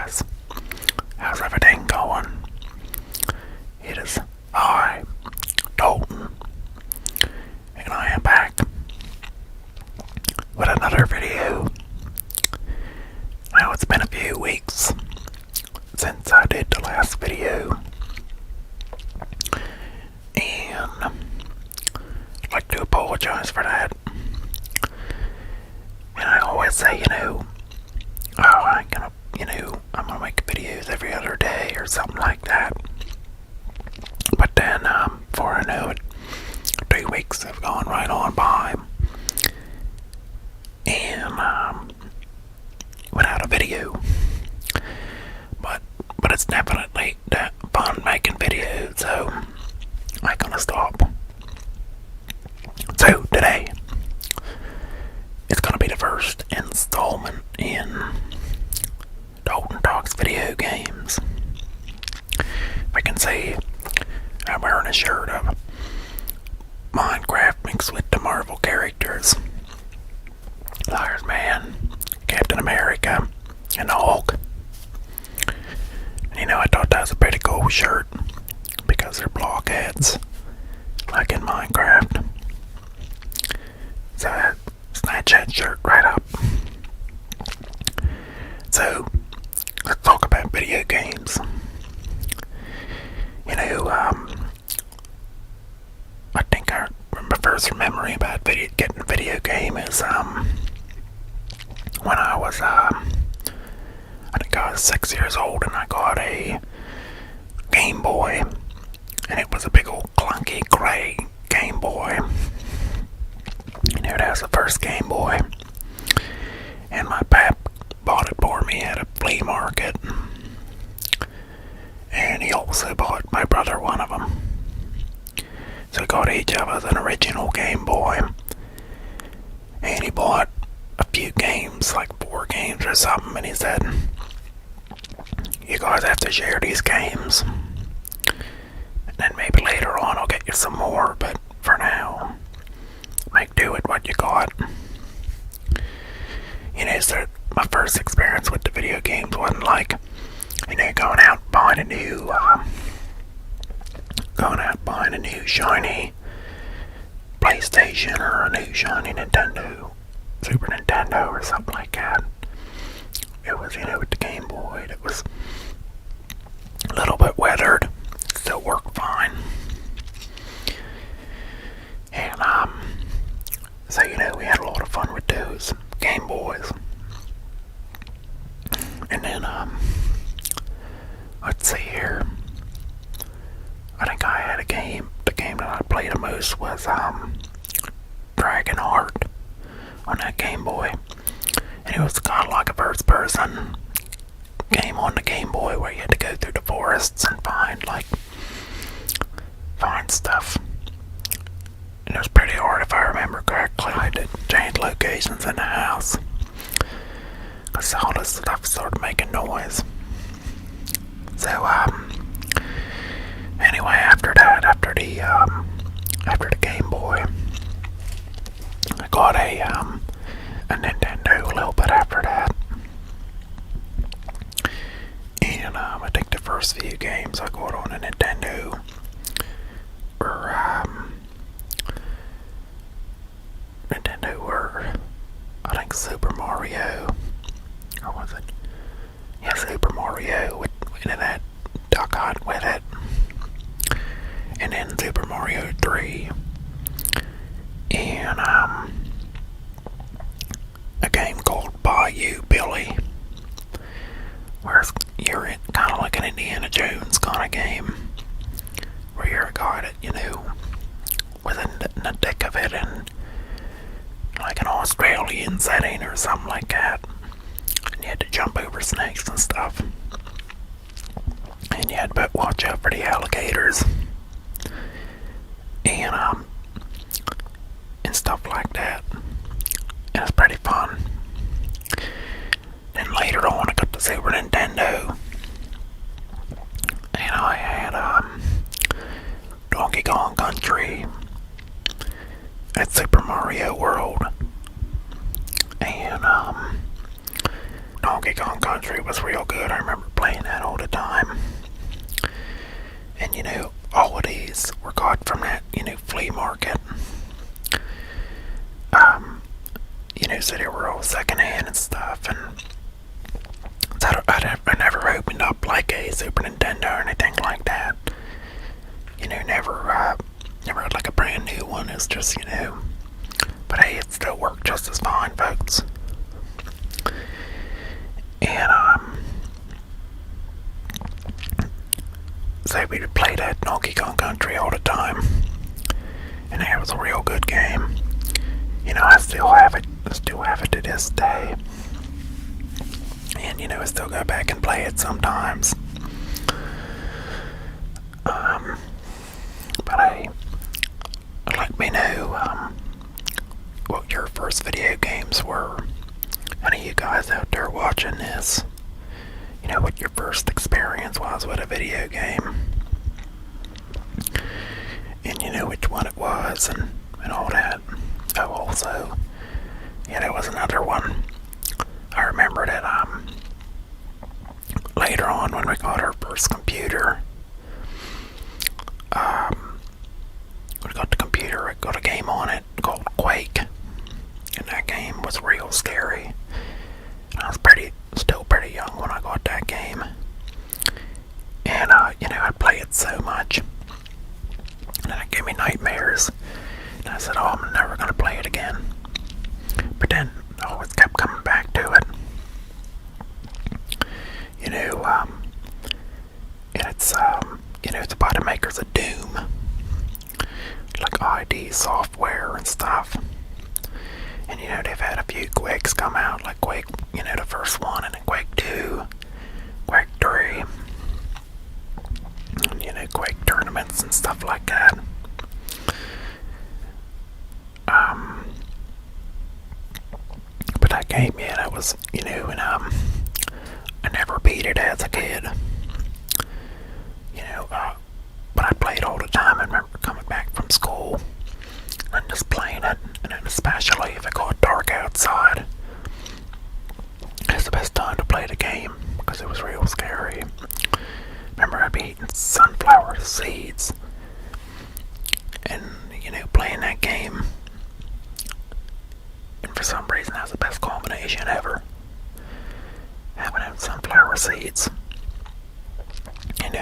guys? How's everything going? It is I, Dalton, and I am back with another video. Now it's been a few weeks since I did the last video, and I'd like to apologize for that. And I always say, I'm gonna make videos every other day or something like that. But then, before I know it, 3 weeks have gone right on by, and without a video. But it's definitely fun making videos, so I ain't gonna stop. So today, it's gonna be the first installment in Dalton Talks Video Games. I can see I'm wearing a shirt of Minecraft mixed with the Marvel characters. Iron Man, Captain America, and the Hulk. And I thought that was a pretty cool shirt because they're blockheads, like in Minecraft. So I snatched that shirt right up. So, let's talk about video games. I think my first memory about getting a video game is when I was, I think I was 6 years old, and I got a Game Boy, and it was a big old clunky gray Game Boy. That was the first Game Boy, and my pap bought it for me at a flea market, and he also bought my brother one of them. So he got each of us an original Game Boy, and he bought a few games, like 4 games or something, and he said, "You guys have to share these games, and then maybe later on I'll get you some more, but for now, make do with what you got." So my first experience with the video games wasn't like, going out buying a new shiny PlayStation or a new shiny Nintendo, Super Nintendo or something like that. It was, with the Game Boy, it was a little bit weathered, still worked fine. And, so, we had a lot of fun with those Game Boys. And then, let's see here. I think I had a game. The game that I played the most was, Dragon Heart on that Game Boy. And it was kind of like a first person game on the Game Boy where you had to go through the forests and find stuff. And it was pretty hard, if I remember correctly. I had to change locations in the house because all this stuff started making noise. So, anyway, after the Game Boy, I got a Nintendo a little bit after that. And, I think the first few games I got on a Nintendo were, I think Super Mario, or was it? Yeah, Super Mario with that Duck Hunt with it, and then Super Mario 3, and a game called Bayou Billy, where you're kind of like an Indiana Jones kind of game, where you're a guy that was in the thick of it and like an Australian setting or something like that, and you had to jump over snakes and stuff, and you had to watch out for the alligators, and stuff like that. And it's pretty fun. Then later on I got the Super Nintendo, and I had Donkey Kong Country at Super Mario World, and Donkey Kong Country was real good. I remember playing that all the time. And all of these were got from that, flea market. So they were all secondhand and stuff. And so I never opened up like a Super Nintendo or anything like that. Never had like a brand new one. It's just, but hey, it still worked just as fine, folks. And, so we would play that Donkey Kong Country all the time. And it was a real good game. I still have it. I still have it to this day. And, I still go back and play it sometimes. But hey, let me know, what your first video games were. Any of you guys out there watching this, what your first experience was with a video game. And which one it was and all that. Oh, also, there was another one. I remember that, later on when we got our first computer, we got the computer, it got a game on it called Quake. And that game was real scary. And I was still pretty young when I got that game. And, I'd play it so much. And then it gave me nightmares. And I said, oh, I'm never going to play it again. But then I always kept coming back to it. And it's by the makers of Doom. Like ID software and stuff. And they've had a few Quakes come out, like Quake, the first one, and then Quake 2, Quake 3, and Quake tournaments and stuff like that. But that game, that was, and I never beat it as a kid. But I played all the time. I remember coming back from school and just playing it, and then especially if it got dark outside. It's the best time to play the game because it was real scary. Remember, I'd be eating sunflower seeds and playing that game, and for some reason that was the best combination ever, having them sunflower seeds, and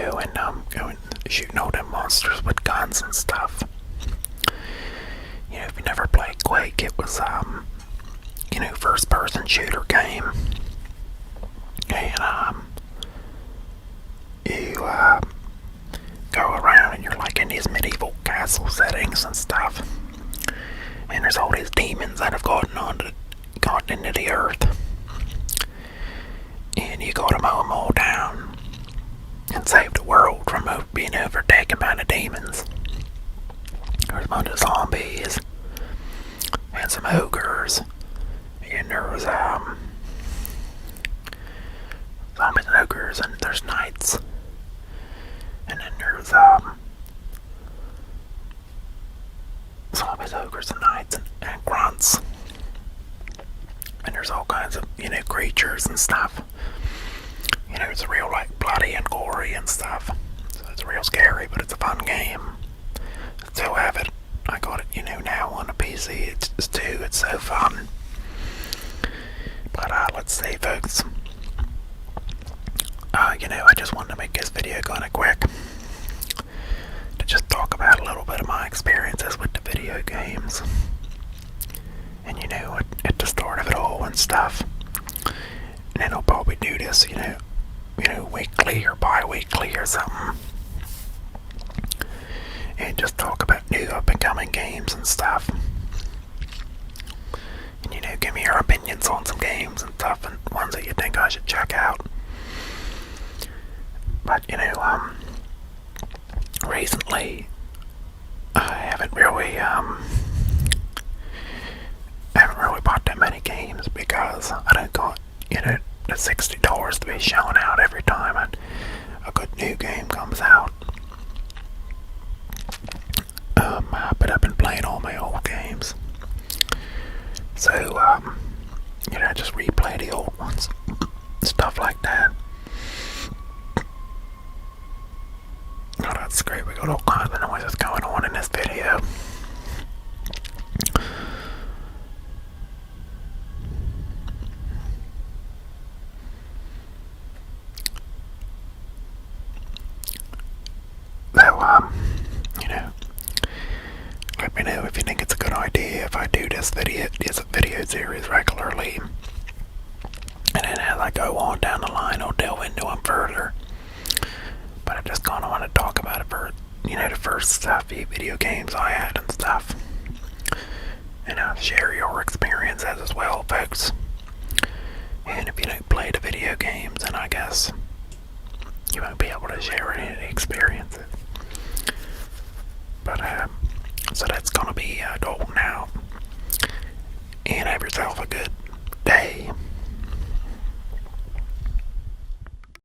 going shooting all them monsters with guns and stuff. If you never played Quake, it was, first person shooter game. And, you, go around and you're like in these medieval castle settings and stuff. And there's all these demons that have gotten into the earth. And you gotta mow them all down and save the world from being overtaken by the demons. There's a bunch of zombies and some ogres, and there's zombies and ogres, and there's knights, and then there's zombies, ogres, and knights, and grunts, and there's all kinds of creatures and stuff. It's real like bloody and gory and stuff. So it's real scary, but it's a fun game. Still have it. I got it, now on the PC. It's so fun. But let's see, folks. I just wanted to make this video kind of quick to just talk about a little bit of my experiences with the video games, and at the start of it all and stuff. And then I'll probably do this, weekly or bi-weekly or something. And just talk about new up-and-coming games and stuff. And, give me your opinions on some games and stuff, and ones that you think I should check out. But, recently, I haven't really bought that many games because I don't got, the $60 to be shelling out every time a good new game comes out. But I've been playing all my old games. So, I just replay the old ones stuff like that. Oh, that's great. We got all kinds of noises going on in this video. So, let me know if you think it's a good idea if I do this video series regularly. And then as I go on down the line, I'll delve into them further. But I just kind of want to talk about it for, the first few video games I had and stuff. And share your experiences as well, folks. And if you don't play the video games, then I guess you won't be able to share any of the experience.